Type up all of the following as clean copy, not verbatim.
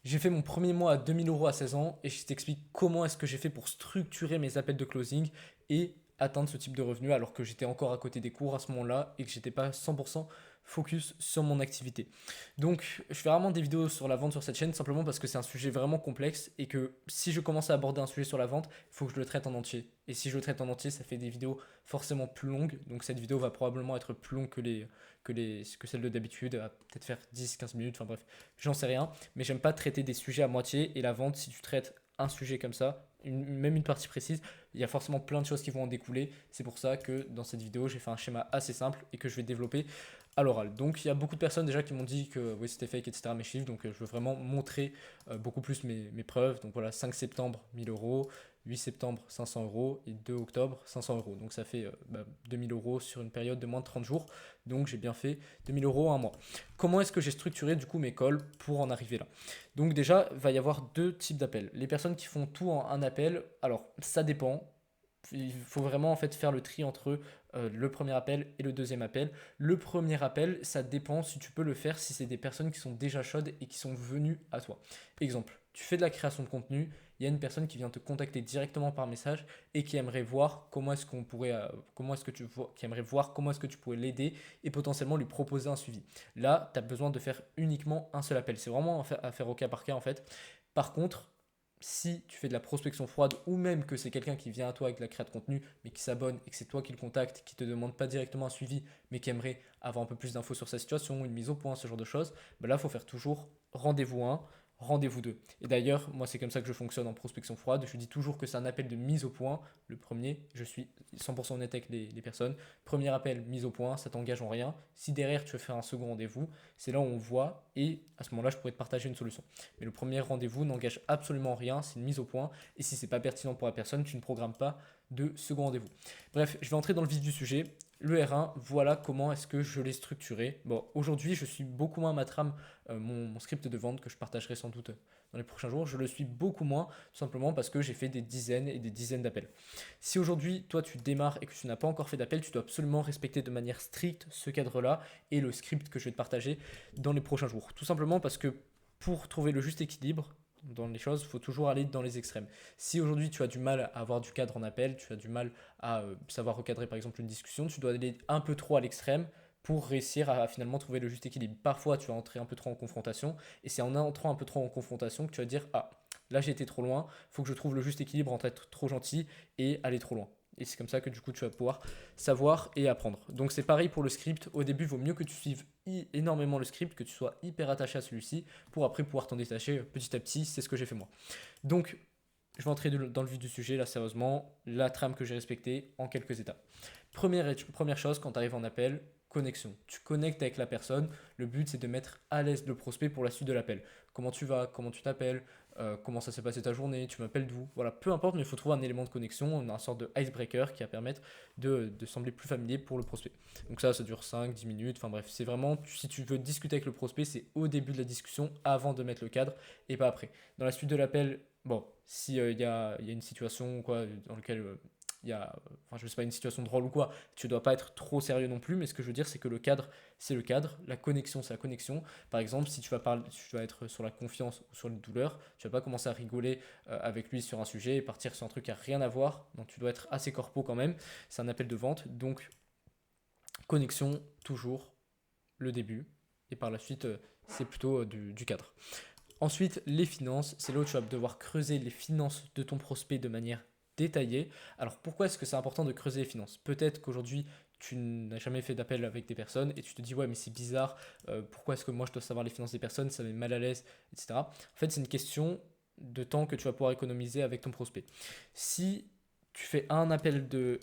J'ai fait mon premier mois à 2000 € à 16 ans et je t'explique comment est-ce que j'ai fait pour structurer mes appels de closing et atteindre ce type de revenu alors que j'étais encore à côté des cours à ce moment-là et que j'étais pas 100% focus sur mon activité. Donc, je fais rarement des vidéos sur la vente sur cette chaîne simplement parce que c'est un sujet vraiment complexe et que si je commence à aborder un sujet sur la vente, il faut que je le traite en entier. Et si je le traite en entier, ça fait des vidéos forcément plus longues. Donc, cette vidéo va probablement être plus longue que celle de d'habitude, à peut-être faire 10-15 minutes, enfin bref, j'en sais rien, mais j'aime pas traiter des sujets à moitié. Et la vente, si tu traites un sujet comme ça, même une partie précise, il y a forcément plein de choses qui vont en découler. C'est pour ça que dans cette vidéo, j'ai fait un schéma assez simple et que je vais développer à l'oral. Donc il y a beaucoup de personnes déjà qui m'ont dit que oui, c'était fake, etc. mes chiffres. Donc je veux vraiment montrer beaucoup plus mes preuves. Donc voilà, 5 septembre, 1000 €, 8 septembre, 500 € et 2 octobre, 500 €. Donc ça fait 2000 € sur une période de moins de 30 jours. Donc j'ai bien fait 2000 € en un mois. Comment est-ce que j'ai structuré du coup mes calls pour en arriver là? Donc déjà, il va y avoir deux types d'appels. Les personnes qui font tout en un appel, alors ça dépend. Il faut vraiment en fait faire le tri entre le premier appel et le deuxième appel. Le premier appel, ça dépend si tu peux le faire si c'est des personnes qui sont déjà chaudes et qui sont venues à toi. Exemple, tu fais de la création de contenu, il y a une personne qui vient te contacter directement par message et qui aimerait voir comment est-ce qu'on pourrait, qui aimerait voir comment est-ce que tu pourrais l'aider et potentiellement lui proposer un suivi. Là, tu as besoin de faire uniquement un seul appel. C'est vraiment à faire au cas par cas en fait. Par contre, si tu fais de la prospection froide ou même que c'est quelqu'un qui vient à toi avec la création de contenu mais qui s'abonne et que c'est toi qui le contacte, qui te demande pas directement un suivi mais qui aimerait avoir un peu plus d'infos sur sa situation, une mise au point, ce genre de choses, ben là il faut faire toujours rendez-vous 1, rendez-vous 2. Et d'ailleurs, moi c'est comme ça que je fonctionne en prospection froide, je dis toujours que c'est un appel de mise au point. Le premier, je suis 100% honnête avec les personnes. Premier appel, mise au point, ça t'engage en rien. Si derrière tu veux faire un second rendez-vous, c'est là où on voit et à ce moment-là je pourrais te partager une solution. Mais le premier rendez-vous n'engage absolument rien, c'est une mise au point. Et si c'est pas pertinent pour la personne, tu ne programmes pas de second rendez-vous. Bref, je vais entrer dans le vif du sujet. Le R1, voilà comment est-ce que je l'ai structuré. Bon, aujourd'hui, je suis beaucoup moins ma trame, mon script de vente que je partagerai sans doute dans les prochains jours. Je le suis beaucoup moins, tout simplement parce que j'ai fait des dizaines et des dizaines d'appels. Si aujourd'hui, toi, tu démarres et que tu n'as pas encore fait d'appel, tu dois absolument respecter de manière stricte ce cadre-là et le script que je vais te partager dans les prochains jours. Tout simplement parce que pour trouver le juste équilibre dans les choses, il faut toujours aller dans les extrêmes. Si aujourd'hui tu as du mal à avoir du cadre en appel, tu as du mal à savoir recadrer par exemple une discussion, tu dois aller un peu trop à l'extrême pour réussir à finalement trouver le juste équilibre. Parfois tu vas entrer un peu trop en confrontation et c'est en entrant un peu trop en confrontation que tu vas dire ah là j'ai été trop loin, il faut que je trouve le juste équilibre entre être trop gentil et aller trop loin. Et c'est comme ça que du coup tu vas pouvoir savoir et apprendre. Donc c'est pareil pour le script. Au début, il vaut mieux que tu suives énormément le script, que tu sois hyper attaché à celui-ci pour après pouvoir t'en détacher petit à petit. C'est ce que j'ai fait moi. Donc je vais entrer dans le vif du sujet là sérieusement. La trame que j'ai respectée en quelques étapes. Première chose quand tu arrives en appel, connexion. Tu connectes avec la personne. Le but, c'est de mettre à l'aise le prospect pour la suite de l'appel. Comment tu vas, comment tu t'appelles, comment ça s'est passé ta journée, tu m'appelles d'où. Voilà, peu importe, mais il faut trouver un élément de connexion, une sorte de icebreaker qui va permettre de sembler plus familier pour le prospect. Donc ça dure 5-10 minutes. Enfin bref, c'est vraiment, si tu veux discuter avec le prospect, c'est au début de la discussion, avant de mettre le cadre et pas après. Dans la suite de l'appel, bon, s'il y a une situation quoi, dans laquelle il y a, enfin je sais pas, une situation drôle ou quoi, tu dois pas être trop sérieux non plus, mais ce que je veux dire c'est que le cadre, c'est le cadre, la connexion, c'est la connexion. Par exemple, si tu vas parler, si tu vas être sur la confiance ou sur les douleurs, tu vas pas commencer à rigoler avec lui sur un sujet et partir sur un truc qui a rien à voir, donc tu dois être assez corpo quand même, c'est un appel de vente, donc connexion, toujours le début, et par la suite, c'est plutôt du cadre. Ensuite, les finances, c'est là où tu vas devoir creuser les finances de ton prospect de manière détaillée. Alors pourquoi est-ce que c'est important de creuser les finances? Peut-être qu'aujourd'hui, tu n'as jamais fait d'appel avec des personnes et tu te dis ouais mais c'est bizarre, pourquoi est-ce que moi je dois savoir les finances des personnes, ça met mal à l'aise, etc. En fait c'est une question de temps que tu vas pouvoir économiser avec ton prospect. Si tu fais un appel de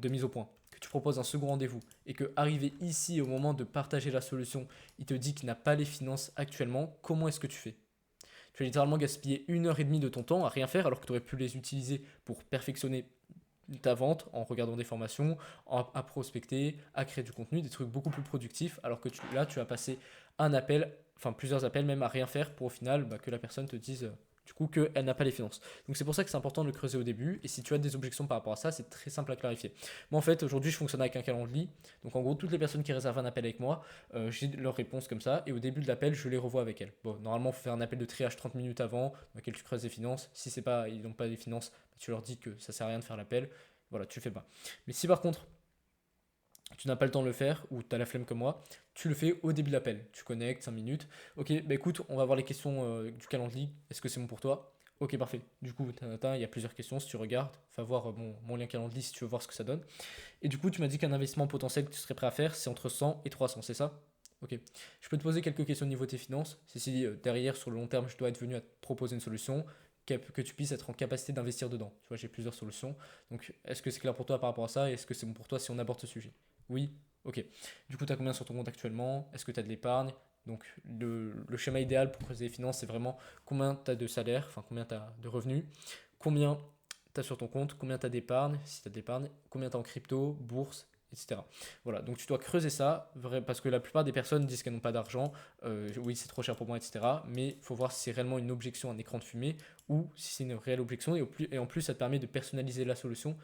mise au point, que tu proposes un second rendez-vous et que arrivé ici au moment de partager la solution, il te dit qu'il n'a pas les finances actuellement, comment est-ce que tu fais? Tu vas littéralement gaspiller 1 heure et demie de ton temps à rien faire alors que tu aurais pu les utiliser pour perfectionner ta vente en regardant des formations, à prospecter, à créer du contenu, des trucs beaucoup plus productifs, alors que là, tu vas passer un appel, enfin plusieurs appels même à rien faire pour au final que la personne te dise du coup qu'elle n'a pas les finances. Donc c'est pour ça que c'est important de le creuser au début, et si tu as des objections par rapport à ça, c'est très simple à clarifier. Moi en fait aujourd'hui je fonctionne avec un calendrier, donc en gros toutes les personnes qui réservent un appel avec moi, j'ai leur réponse comme ça, et au début de l'appel je les revois avec elles. Bon, normalement il faut faire un appel de triage 30 minutes avant, dans lequel tu creuses les finances, si c'est pas, ils n'ont pas les finances, tu leur dis que ça sert à rien de faire l'appel, voilà, tu le fais pas. Mais si par contre tu n'as pas le temps de le faire ou tu as la flemme comme moi, tu le fais au début de l'appel. Tu connectes 5 minutes. Ok, bah écoute, on va voir les questions du calendrier. Est-ce que c'est bon pour toi? Ok, parfait. Du coup, il y a plusieurs questions. Si tu regardes, va voir mon lien calendrier si tu veux voir ce que ça donne. Et du coup, tu m'as dit qu'un investissement potentiel que tu serais prêt à faire, c'est entre 100 et 300, c'est ça? Ok. Je peux te poser quelques questions au niveau de tes finances. C'est si derrière, sur le long terme, je dois être venu à te proposer une solution, que tu puisses être en capacité d'investir dedans. Tu vois, j'ai plusieurs solutions. Donc, est-ce que c'est clair pour toi par rapport à ça? Et est-ce que c'est bon pour toi si on aborde ce sujet? Oui. Ok. Du coup, tu as combien sur ton compte actuellement? Est-ce que tu as de l'épargne? Donc, le schéma idéal pour creuser les finances, c'est vraiment combien tu as de salaire, enfin combien tu as de revenus, combien tu as sur ton compte, combien tu as d'épargne, si tu as d'épargne, combien tu as en crypto, bourse, etc. Voilà, donc tu dois creuser ça, parce que la plupart des personnes disent qu'elles n'ont pas d'argent, oui c'est trop cher pour moi, etc. Mais il faut voir si c'est réellement une objection, un écran de fumée, ou si c'est une réelle objection, et en plus ça te permet de personnaliser la solution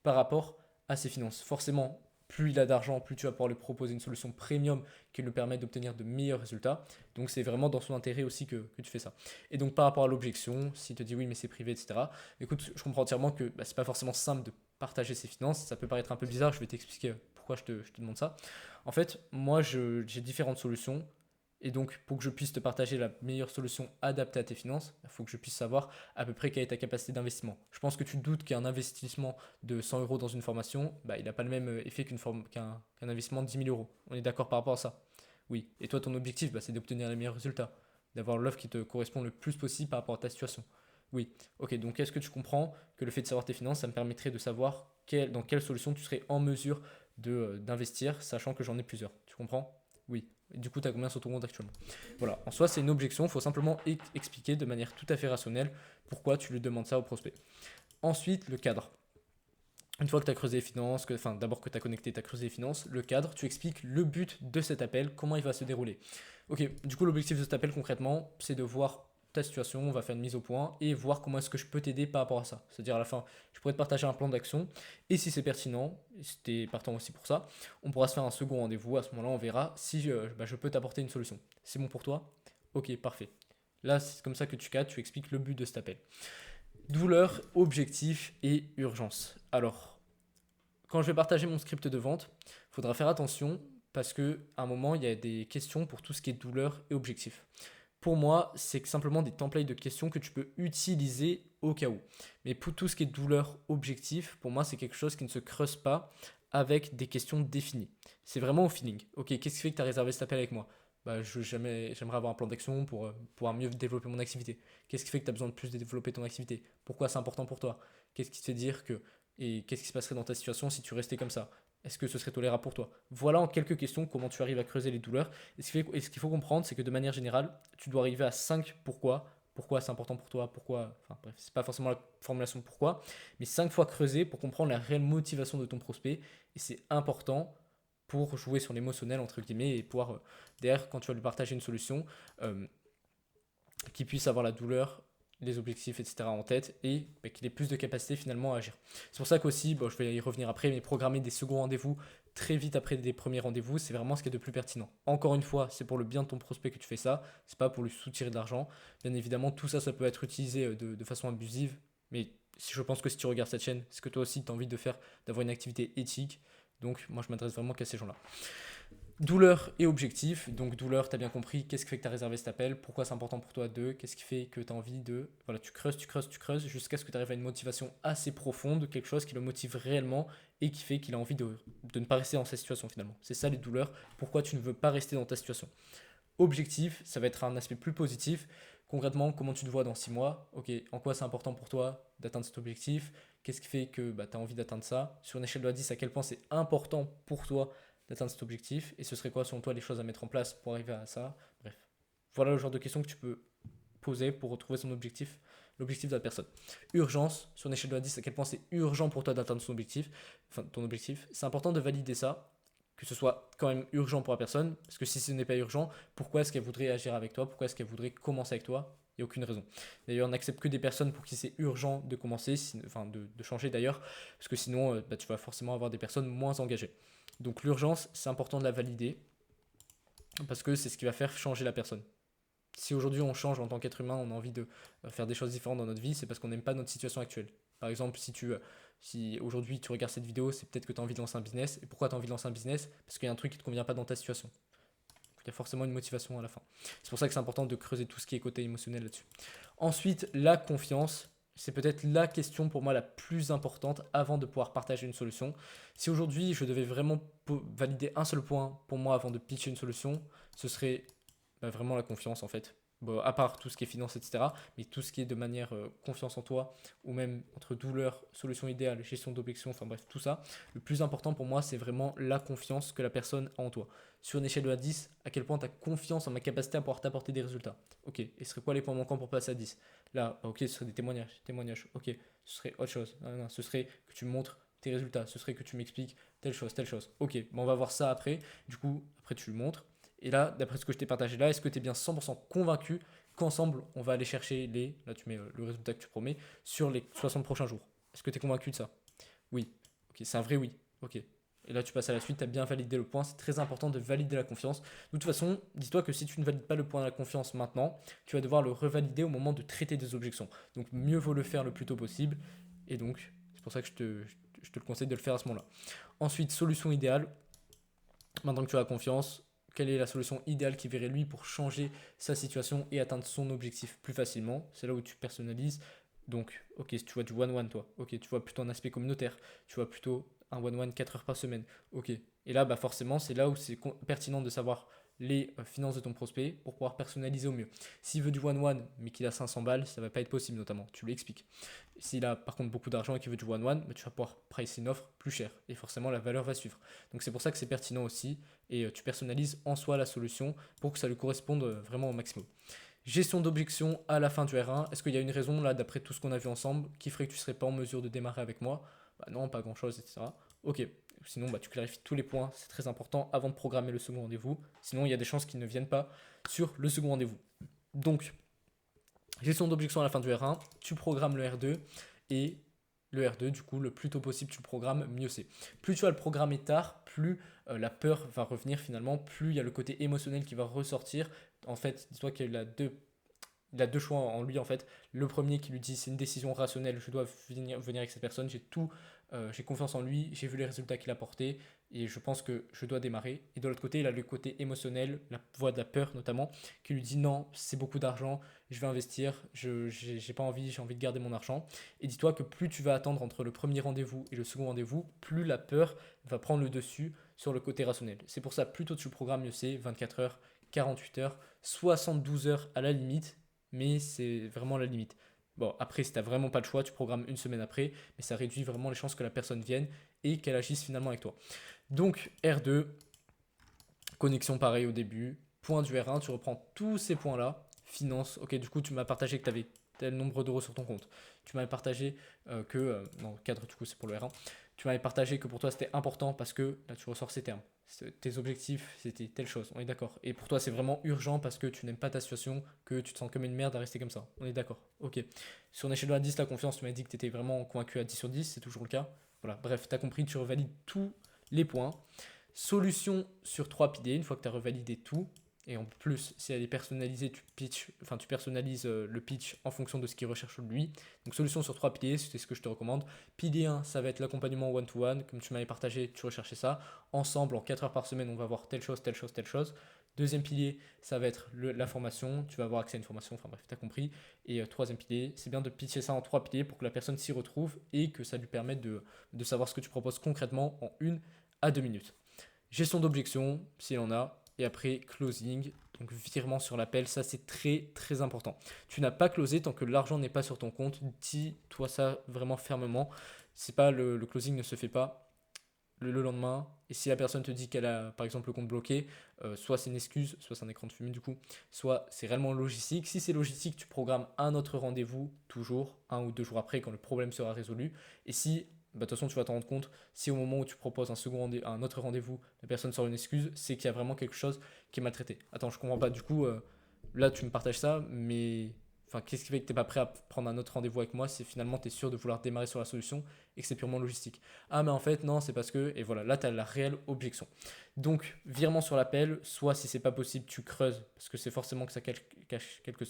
par rapport à ses finances. Forcément, plus il a d'argent, plus tu vas pouvoir lui proposer une solution premium qui lui permet d'obtenir de meilleurs résultats. Donc c'est vraiment dans son intérêt aussi que tu fais ça. Et donc par rapport à l'objection, s'il te dit oui mais c'est privé, etc. Écoute, je comprends entièrement que c'est pas forcément simple de partager ses finances. Ça peut paraître un peu bizarre, je vais t'expliquer pourquoi je te demande ça. En fait, moi j'ai différentes solutions. Et donc, pour que je puisse te partager la meilleure solution adaptée à tes finances, il faut que je puisse savoir à peu près quelle est ta capacité d'investissement. Je pense que tu te doutes qu'un investissement de 100 euros dans une formation, il n'a pas le même effet qu'un investissement de 10 000 euros. On est d'accord par rapport à ça? Oui. Et toi, ton objectif, c'est d'obtenir les meilleurs résultats, d'avoir l'offre qui te correspond le plus possible par rapport à ta situation. Oui. Ok, donc est-ce que tu comprends que le fait de savoir tes finances, ça me permettrait de savoir dans quelle solution tu serais en mesure d'investir, sachant que j'en ai plusieurs. Tu comprends? Oui. Et du coup, tu as combien sur ton compte actuellement? Voilà. En soi, c'est une objection. Il faut simplement expliquer de manière tout à fait rationnelle pourquoi tu lui demandes ça au prospect. Ensuite, le cadre. Une fois que tu as creusé les finances, d'abord que tu as connecté, tu as creusé les finances, le cadre, tu expliques le but de cet appel, comment il va se dérouler. Ok, du coup, l'objectif de cet appel concrètement, c'est de voir ta situation, on va faire une mise au point et voir comment est-ce que je peux t'aider par rapport à ça. C'est-à-dire à la fin, je pourrais te partager un plan d'action et si c'est pertinent, si tu es partant aussi pour ça, on pourra se faire un second rendez-vous. À ce moment-là, on verra si je peux t'apporter une solution. C'est bon pour toi? Ok, parfait. Là, c'est comme ça que tu cadres, tu expliques le but de cet appel. Douleur, objectif et urgence. Alors, quand je vais partager mon script de vente, il faudra faire attention parce qu'à un moment, il y a des questions pour tout ce qui est douleur et objectif. Pour moi, c'est simplement des templates de questions que tu peux utiliser au cas où. Mais pour tout ce qui est douleur objectif, pour moi, c'est quelque chose qui ne se creuse pas avec des questions définies. C'est vraiment au feeling. Ok, qu'est-ce qui fait que tu as réservé cet appel avec moi? J'aimerais avoir un plan d'action pour pouvoir mieux développer mon activité. Qu'est-ce qui fait que tu as besoin de plus de développer ton activité? Pourquoi c'est important pour toi? Qu'est-ce qui te fait dire que... Et qu'est-ce qui se passerait dans ta situation si tu restais comme ça? Est-ce que ce serait tolérable pour toi? Voilà en quelques questions comment tu arrives à creuser les douleurs. Et ce qu'il faut comprendre, c'est que de manière générale, tu dois arriver à 5 pourquoi. Pourquoi c'est important pour toi, pourquoi, enfin bref, c'est pas forcément la formulation de pourquoi, mais 5 fois creuser pour comprendre la réelle motivation de ton prospect. Et c'est important pour jouer sur l'émotionnel, entre guillemets, et pouvoir, derrière, quand tu vas lui partager une solution, euh, qu'il puisse avoir la douleur, les objectifs, etc. en tête et qu'il ait plus de capacité finalement à agir. C'est pour ça qu'aussi, je vais y revenir après, mais programmer des seconds rendez-vous très vite après des premiers rendez-vous, c'est vraiment ce qui est de plus pertinent. Encore une fois, c'est pour le bien de ton prospect que tu fais ça, c'est pas pour lui soutirer de l'argent. Bien évidemment, tout ça, ça peut être utilisé de façon abusive, mais je pense que si tu regardes cette chaîne, c'est que toi aussi tu as envie de faire, d'avoir une activité éthique. Donc moi je m'adresse vraiment qu'à ces gens-là. Douleur et objectif. Donc douleur, tu as bien compris, qu'est-ce qui fait que tu as réservé cet appel, pourquoi c'est important pour toi de, qu'est-ce qui fait que tu as envie de... Voilà, tu creuses, tu creuses, tu creuses, jusqu'à ce que tu arrives à une motivation assez profonde, quelque chose qui le motive réellement et qui fait qu'il a envie de ne pas rester dans sa situation finalement. C'est ça les douleurs, pourquoi tu ne veux pas rester dans ta situation. Objectif, ça va être un aspect plus positif. Concrètement, comment tu te vois dans 6 mois? Ok, en quoi c'est important pour toi d'atteindre cet objectif? Qu'est-ce qui fait que tu as envie d'atteindre ça? Sur une échelle de 10, à quel point c'est important pour toi d'atteindre cet objectif? Et ce serait quoi, selon toi, les choses à mettre en place pour arriver à ça? Bref. Voilà le genre de questions que tu peux poser pour retrouver son objectif, l'objectif de la personne. Urgence, sur une échelle de 10, à quel point c'est urgent pour toi d'atteindre son objectif, enfin ton objectif. C'est important de valider ça, que ce soit quand même urgent pour la personne, parce que si ce n'est pas urgent, pourquoi est-ce qu'elle voudrait agir avec toi? Pourquoi est-ce qu'elle voudrait commencer avec toi? Il n'y a aucune raison. D'ailleurs, on n'accepte que des personnes pour qui c'est urgent de commencer, enfin de changer d'ailleurs, parce que sinon, tu vas forcément avoir des personnes moins engagées. Donc l'urgence, c'est important de la valider, parce que c'est ce qui va faire changer la personne. Si aujourd'hui on change en tant qu'être humain, on a envie de faire des choses différentes dans notre vie, c'est parce qu'on n'aime pas notre situation actuelle. Par exemple, si aujourd'hui tu regardes cette vidéo, c'est peut-être que tu as envie de lancer un business. Et pourquoi tu as envie de lancer un business? Parce qu'il y a un truc qui ne te convient pas dans ta situation. Il y a forcément une motivation à la fin. C'est pour ça que c'est important de creuser tout ce qui est côté émotionnel là-dessus. Ensuite, la confiance. C'est peut-être la question pour moi la plus importante avant de pouvoir partager une solution. Si aujourd'hui je devais vraiment valider un seul point pour moi avant de pitcher une solution, ce serait vraiment la confiance en fait. Bon, à part tout ce qui est finance, etc. Mais tout ce qui est de manière confiance en toi, ou même entre douleur, solution idéale, gestion d'objection, enfin bref, tout ça. Le plus important pour moi, c'est vraiment la confiance que la personne a en toi. Sur une échelle de 1 à 10, à quel point tu as confiance en ma capacité à pouvoir t'apporter des résultats. Ok, et ce serait quoi les points manquants pour passer à 10? Là, ok, ce serait des témoignages. Ok, ce serait autre chose. Non, ce serait que tu me montres tes résultats. Ce serait que tu m'expliques telle chose, telle chose. Ok, bon, on va voir ça après. Du coup, après tu le montres. Et là, d'après ce que je t'ai partagé là, est-ce que tu es bien 100% convaincu qu'ensemble, on va aller chercher là tu mets le résultat que tu promets, sur les 60 prochains jours? Est-ce que tu es convaincu de ça? Oui. Ok, c'est un vrai oui. Ok. Et là, tu passes à la suite, tu as bien validé le point. C'est très important de valider la confiance. De toute façon, dis-toi que si tu ne valides pas le point de la confiance maintenant, tu vas devoir le revalider au moment de traiter des objections. Donc, mieux vaut le faire le plus tôt possible. Et donc, c'est pour ça que je te le conseille de le faire à ce moment-là. Ensuite, solution idéale. Maintenant que tu as confiance, quelle est la solution idéale qui verrait lui pour changer sa situation et atteindre son objectif plus facilement? C'est là où tu personnalises. Donc, ok, si tu vois du one-one, toi, ok, tu vois plutôt un aspect communautaire, tu vois plutôt un one-one 4 heures par semaine, ok. Et là, forcément, c'est là où c'est pertinent de savoir les finances de ton prospect pour pouvoir personnaliser au mieux. S'il veut du one-one, mais qu'il a 500 balles, ça va pas être possible notamment, tu lui expliques. S'il a par contre beaucoup d'argent et qu'il veut du one-one, tu vas pouvoir pricer une offre plus chère et forcément la valeur va suivre. Donc c'est pour ça que c'est pertinent aussi et tu personnalises en soi la solution pour que ça lui corresponde vraiment au maximum. Gestion d'objection à la fin du R1. Est-ce qu'il y a une raison là, d'après tout ce qu'on a vu ensemble, qui ferait que tu ne serais pas en mesure de démarrer avec moi? Non, pas grand-chose, etc. Ok, sinon tu clarifies tous les points, c'est très important avant de programmer le second rendez-vous. Sinon, il y a des chances qu'ils ne viennent pas sur le second rendez-vous. Donc, gestion d'objection à la fin du R1, tu programmes le R2 et le R2, du coup, le plus tôt possible tu le programmes, mieux c'est. Plus tu vas le programmer tard, plus la peur va revenir finalement, plus il y a le côté émotionnel qui va ressortir. En fait, dis-toi qu'il a deux choix en lui en fait. Le premier qui lui dit c'est une décision rationnelle, je dois venir avec cette personne, j'ai confiance en lui, j'ai vu les résultats qu'il a portés et je pense que je dois démarrer. Et de l'autre côté, il a le côté émotionnel, la voix de la peur notamment, qui lui dit non, c'est beaucoup d'argent, je vais investir, j'ai pas envie, j'ai envie de garder mon argent. Et dis-toi que plus tu vas attendre entre le premier rendez-vous et le second rendez-vous, plus la peur va prendre le dessus sur le côté rationnel. C'est pour ça, plus tôt tu le programmes, mieux c'est, 24 heures, 48 heures, 72 heures à la limite, mais c'est vraiment la limite. Bon, après, si tu n'as vraiment pas le choix, tu programmes une semaine après, mais ça réduit vraiment les chances que la personne vienne et qu'elle agisse finalement avec toi. Donc, R2, connexion pareil au début, point du R1, tu reprends tous ces points-là, finance, ok, du coup, tu m'as partagé que tu avais tel nombre d'euros sur ton compte. Tu m'avais partagé non, cadre, du coup, c'est pour le R1. Tu m'avais partagé que pour toi, c'était important parce que là, tu ressors ces termes. Tes objectifs, c'était telle chose, on est d'accord. Et pour toi, c'est vraiment urgent parce que tu n'aimes pas ta situation, que tu te sens comme une merde à rester comme ça. On est d'accord. Ok. Sur une échelle de 1 à 10, la confiance, tu m'as dit que tu étais vraiment convaincu à 10 sur 10, c'est toujours le cas. Voilà, bref, tu as compris, tu revalides tous les points. Solution sur 3 piliers, une fois que tu as revalidé tout. Et en plus, si elle est personnalisée, tu personnalises le pitch en fonction de ce qu'il recherche lui. Donc solution sur 3 piliers, c'est ce que je te recommande. Pilier 1, ça va être l'accompagnement one-to-one. Comme tu m'avais partagé, tu recherchais ça. Ensemble, en 4 heures par semaine, on va voir telle chose, telle chose, telle chose. Deuxième pilier, ça va être la formation. Tu vas avoir accès à une formation, enfin bref, tu as compris. Et troisième pilier, c'est bien de pitcher ça en 3 piliers pour que la personne s'y retrouve et que ça lui permette de savoir ce que tu proposes concrètement en 1 à 2 minutes. Gestion d'objection, s'il en a. Et après, closing, donc virement sur l'appel, ça c'est très très important. Tu n'as pas closé tant que l'argent n'est pas sur ton compte. Dis-toi ça vraiment fermement. C'est pas le closing ne se fait pas le lendemain. Et si la personne te dit qu'elle a par exemple le compte bloqué, soit c'est une excuse, soit c'est un écran de fumée du coup, soit c'est réellement logistique. Si c'est logistique, tu programmes un autre rendez-vous, toujours, 1 ou 2 jours après, quand le problème sera résolu. Et si de toute façon, tu vas t'en rendre compte, si au moment où tu proposes un autre rendez-vous, la personne sort une excuse, c'est qu'il y a vraiment quelque chose qui est maltraité. Attends, je comprends pas. Du coup, là, tu me partages ça, mais enfin, qu'est-ce qui fait que tu n'es pas prêt à prendre un autre rendez-vous avec moi? C'est finalement, tu es sûr de vouloir démarrer sur la solution et que c'est purement logistique. Ah, mais en fait, non, c'est parce que. Et voilà, là, tu as la réelle objection. Donc, virement sur l'appel, soit si c'est pas possible, tu creuses, parce que c'est forcément que ça cache quelque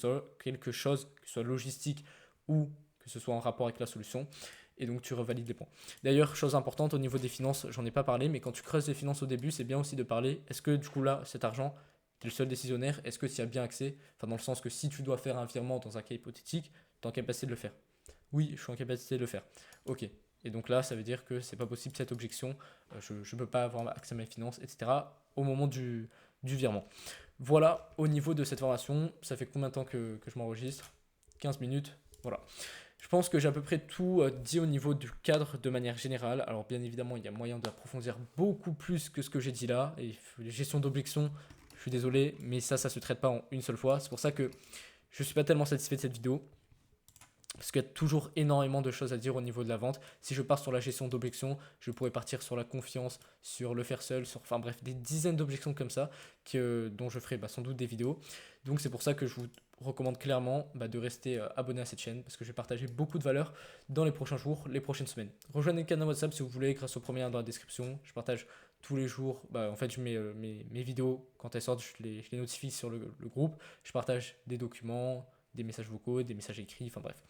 chose, que ce soit logistique ou que ce soit en rapport avec la solution. Et donc, tu revalides les points. D'ailleurs, chose importante au niveau des finances, j'en ai pas parlé, mais quand tu creuses les finances au début, c'est bien aussi de parler. Est-ce que du coup, là, cet argent, tu es le seul décisionnaire? Est-ce que tu y as bien accès? Enfin, dans le sens que si tu dois faire un virement dans un cas hypothétique, tu es en capacité de le faire. Oui, je suis en capacité de le faire. Ok. Et donc là, ça veut dire que c'est pas possible cette objection, je ne peux pas avoir accès à mes finances, etc. au moment du virement. Voilà, au niveau de cette formation, ça fait combien de temps que je m'enregistre? 15 minutes, voilà. Je pense que j'ai à peu près tout dit au niveau du cadre de manière générale. Alors bien évidemment, il y a moyen d'approfondir beaucoup plus que ce que j'ai dit là. Et gestion d'objection, je suis désolé, mais ça se traite pas en une seule fois. C'est pour ça que je suis pas tellement satisfait de cette vidéo. Parce qu'il y a toujours énormément de choses à dire au niveau de la vente. Si je pars sur la gestion d'objections, je pourrais partir sur la confiance, sur le faire seul, enfin bref, des dizaines d'objections comme ça, dont je ferai sans doute des vidéos. Donc c'est pour ça que je vous recommande clairement de rester abonné à cette chaîne, parce que je vais partager beaucoup de valeur dans les prochains jours, les prochaines semaines. Rejoignez le canal WhatsApp si vous voulez, grâce au premier lien dans la description. Je partage tous les jours, en fait je mets mes vidéos, quand elles sortent, je les notifie sur le groupe. Je partage des documents, des messages vocaux, des messages écrits, enfin bref.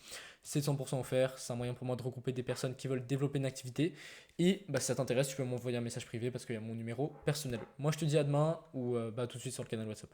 C'est 100% offert, c'est un moyen pour moi de regrouper des personnes qui veulent développer une activité. Et si ça t'intéresse, tu peux m'envoyer un message privé parce qu'il y a mon numéro personnel. Moi je te dis à demain ou tout de suite sur le canal WhatsApp.